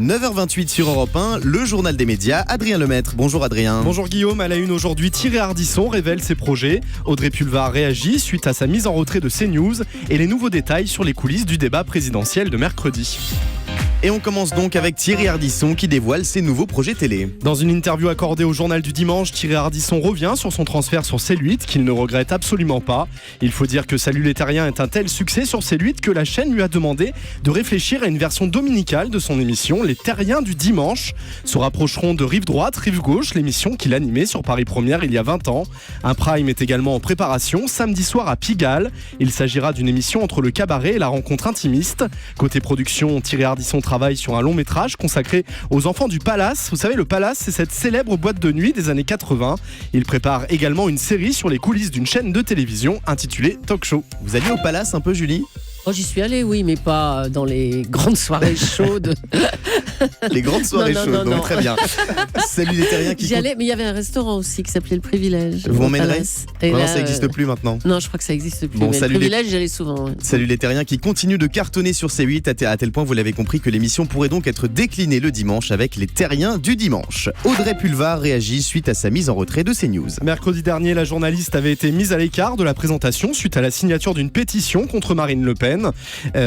9h28 sur Europe 1, le journal des médias, Adrien Lemaître. Bonjour Adrien. Bonjour Guillaume, à la une aujourd'hui, Thierry Ardisson révèle ses projets. Audrey Pulvar réagit suite à sa mise en retrait de CNews et les nouveaux détails sur les coulisses du débat présidentiel de mercredi. Et on commence donc avec Thierry Ardisson qui dévoile ses nouveaux projets télé. Dans une interview accordée au journal du dimanche, Thierry Ardisson revient sur son transfert sur C8 qu'il ne regrette absolument pas. Il faut dire que Salut les Terriens est un tel succès sur C8 que la chaîne lui a demandé de réfléchir à une version dominicale de son émission Les Terriens du dimanche. Se rapprocheront de Rive Droite, Rive Gauche, l'émission qu'il animait sur Paris Première il y a 20 ans. Un prime est également en préparation, samedi soir à Pigalle. Il s'agira d'une émission entre le cabaret et la rencontre intimiste. Côté production, Thierry Ardisson travaille sur un long métrage consacré aux enfants du Palace. Vous savez, le Palace, c'est cette célèbre boîte de nuit des années 80. Il prépare également une série sur les coulisses d'une chaîne de télévision intitulée Talk Show. Vous allez au Palace un peu, Julie ? Oh, j'y suis allée, oui, mais pas dans les grandes soirées chaudes. Les grandes soirées Non, chaudes, donc non. très bien. Salut les Terriens qui... J'y allais, mais il y avait un restaurant aussi qui s'appelait Le Privilège. Vous au m'emmènerez ? Palace. Et Non, là, ça n'existe plus maintenant. Non, je crois que ça n'existe plus. Bon, mais salut Le les- Privilège, j'y allais souvent. Ouais. Salut les Terriens qui continuent de cartonner sur C8 à tel point, vous l'avez compris, que l'émission pourrait donc être déclinée le dimanche avec les Terriens du dimanche. Audrey Pulvar réagit suite à sa mise en retrait de CNews. Mercredi dernier, la journaliste avait été mise à l'écart de la présentation suite à la signature d'une pétition contre Marine Le Pen.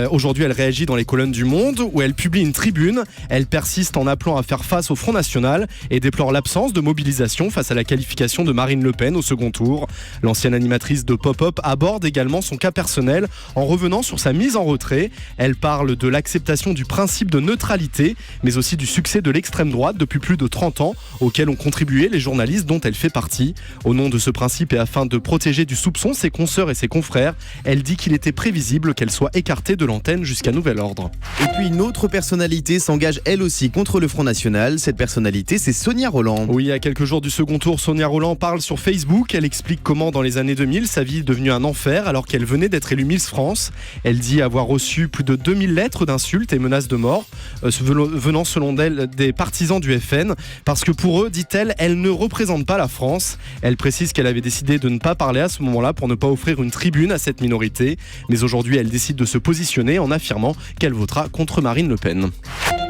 Aujourd'hui, elle réagit dans les colonnes du Monde où elle publie une tribune. Elle persiste en appelant à faire face au Front National et déplore l'absence de mobilisation face à la qualification de Marine Le Pen au second tour. L'ancienne animatrice de Pop-Up aborde également son cas personnel en revenant sur sa mise en retrait. Elle parle de l'acceptation du principe de neutralité, mais aussi du succès de l'extrême droite depuis plus de 30 ans, auquel ont contribué les journalistes dont elle fait partie. Au nom de ce principe et afin de protéger du soupçon ses consoeurs et ses confrères, elle dit qu'il était prévisible qu'elle soit écartée de l'antenne jusqu'à nouvel ordre. Et puis une autre personnalité s'engage elle aussi contre le Front National. Cette personnalité, c'est Sonia Rolland. Oui, à quelques jours du second tour, Sonia Rolland parle sur Facebook. Elle explique comment dans les années 2000, sa vie est devenue un enfer alors qu'elle venait d'être élue Miss France. Elle dit avoir reçu plus de 2000 lettres d'insultes et menaces de mort venant selon elle des partisans du FN parce que pour eux, dit-elle, elle ne représente pas la France. Elle précise qu'elle avait décidé de ne pas parler à ce moment-là pour ne pas offrir une tribune à cette minorité. Mais aujourd'hui, elle décide de se positionner en affirmant qu'elle votera contre Marine Le Pen.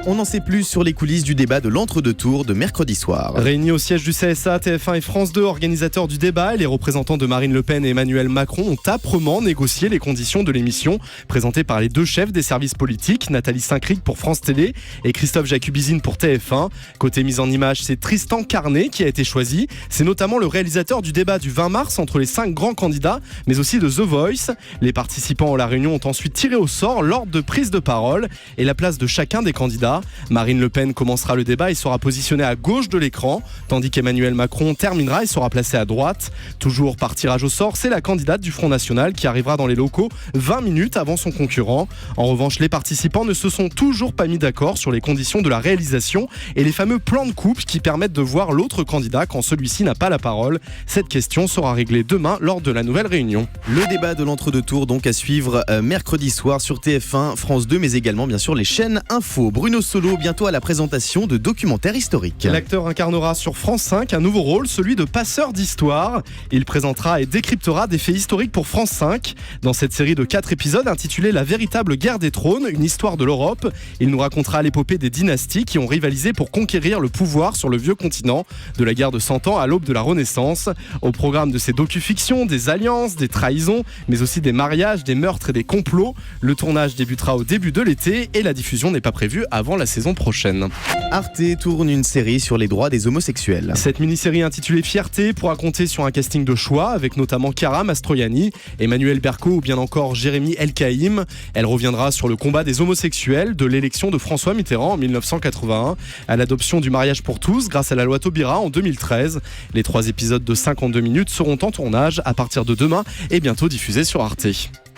On en sait plus sur les coulisses du débat de l'entre-deux tours de mercredi soir. Réunis au siège du CSA, TF1 et France 2, organisateurs du débat, et les représentants de Marine Le Pen et Emmanuel Macron ont âprement négocié les conditions de l'émission présentée par les deux chefs des services politiques, Nathalie Saint-Cric pour France Télé et Christophe Jacubizine pour TF1. Côté mise en image, c'est Tristan Carnet qui a été choisi. C'est notamment le réalisateur du débat du 20 mars entre les 5 grands candidats, mais aussi de The Voice. Les participants à la réunion ont ensuite tiré au sort l'ordre de prise de parole et la place de chacun des candidats. Marine Le Pen commencera le débat et sera positionnée à gauche de l'écran, tandis qu'Emmanuel Macron terminera et sera placé à droite. Toujours par tirage au sort, c'est la candidate du Front National qui arrivera dans les locaux 20 minutes avant son concurrent. En revanche, les participants ne se sont toujours pas mis d'accord sur les conditions de la réalisation et les fameux plans de coupe qui permettent de voir l'autre candidat quand celui-ci n'a pas la parole. Cette question sera réglée demain lors de la nouvelle réunion. Le débat de l'entre-deux tours donc à suivre mercredi soir sur TF1, France 2, mais également bien sûr les chaînes Info. Bruno Solo bientôt à la présentation de documentaires historiques. L'acteur incarnera sur France 5 un nouveau rôle, celui de passeur d'histoire. Il présentera et décryptera des faits historiques pour France 5. Dans cette série de 4 épisodes intitulée La véritable guerre des trônes, une histoire de l'Europe, il nous racontera l'épopée des dynasties qui ont rivalisé pour conquérir le pouvoir sur le vieux continent, de la guerre de 100 ans à l'aube de la Renaissance. Au programme de ces docu-fictions, des alliances, des trahisons, mais aussi des mariages, des meurtres et des complots. Le tournage débutera au début de l'été et la diffusion n'est pas prévue avant la saison prochaine. Arte tourne une série sur les droits des homosexuels. Cette mini-série intitulée Fierté pourra compter sur un casting de choix avec notamment Chiara Mastroianni, Emmanuel Berco ou bien encore Jérémy Elkaïm. Elle reviendra sur le combat des homosexuels de l'élection de François Mitterrand en 1981 à l'adoption du mariage pour tous grâce à la loi Taubira en 2013. Les 3 épisodes de 52 minutes seront en tournage à partir de demain et bientôt diffusés sur Arte.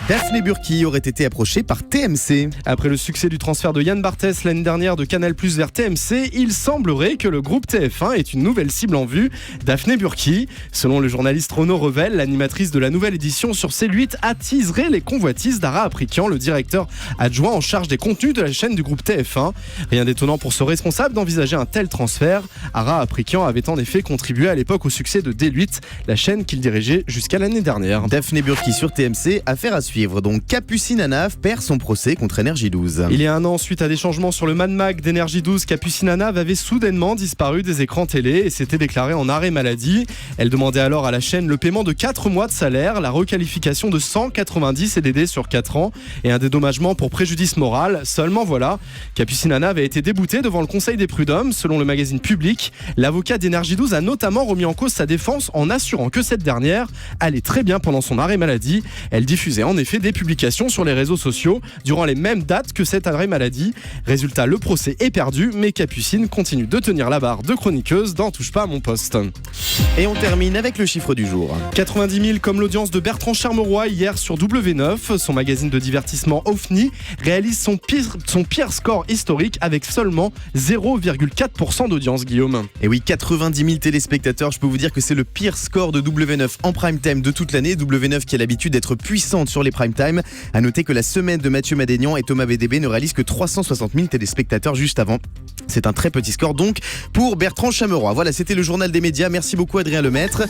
Daphné Burki aurait été approchée par TMC. Après le succès du transfert de Yann Barthès l'année dernière de Canal+ vers TMC, il semblerait que le groupe TF1 ait une nouvelle cible en vue, Daphné Burki. Selon le journaliste Renaud Revel, l'animatrice de la nouvelle édition sur C8 attiserait les convoitises d'Ara Aprikian, le directeur adjoint en charge des contenus de la chaîne du groupe TF1. Rien d'étonnant pour ce responsable d'envisager un tel transfert. Ara Aprikian avait en effet contribué à l'époque au succès de D8, la chaîne qu'il dirigeait jusqu'à l'année dernière. Daphné Burki sur TMC, affaire à suivre. suivre. Donc Capucine Anav perd son procès contre Énergie 12. Il y a un an, suite à des changements sur le Mad Mag d'Énergie 12, Capucine Anav avait soudainement disparu des écrans télé et s'était déclarée en arrêt maladie. Elle demandait alors à la chaîne le paiement de 4 mois de salaire, la requalification de 190 CDD sur 4 ans et un dédommagement pour préjudice moral. Seulement voilà, Capucine Anav a été déboutée devant le Conseil des prud'hommes. Selon le magazine Public, l'avocat d'Énergie 12 a notamment remis en cause sa défense en assurant que cette dernière allait très bien pendant son arrêt maladie. Elle diffusait en effet des publications sur les réseaux sociaux durant les mêmes dates que cet arrêt maladie. Résultat, le procès est perdu, mais Capucine continue de tenir la barre de chroniqueuse dans Touche pas à mon poste. Et on termine avec le chiffre du jour. 90 000 comme l'audience de Bertrand Charmeroy hier sur W9. Son magazine de divertissement OFNI réalise son pire score historique avec seulement 0,4% d'audience, Guillaume. Et oui, 90 000 téléspectateurs, je peux vous dire que c'est le pire score de W9 en prime time de toute l'année. W9 qui a l'habitude d'être puissante sur les prime time. À noter que la semaine de Mathieu Madénian et Thomas VDB ne réalisent que 360 000 téléspectateurs juste avant. C'est un très petit score donc pour Bertrand Charmeroy. Voilà, c'était le journal des médias. Merci beaucoup Adrien Lemaître.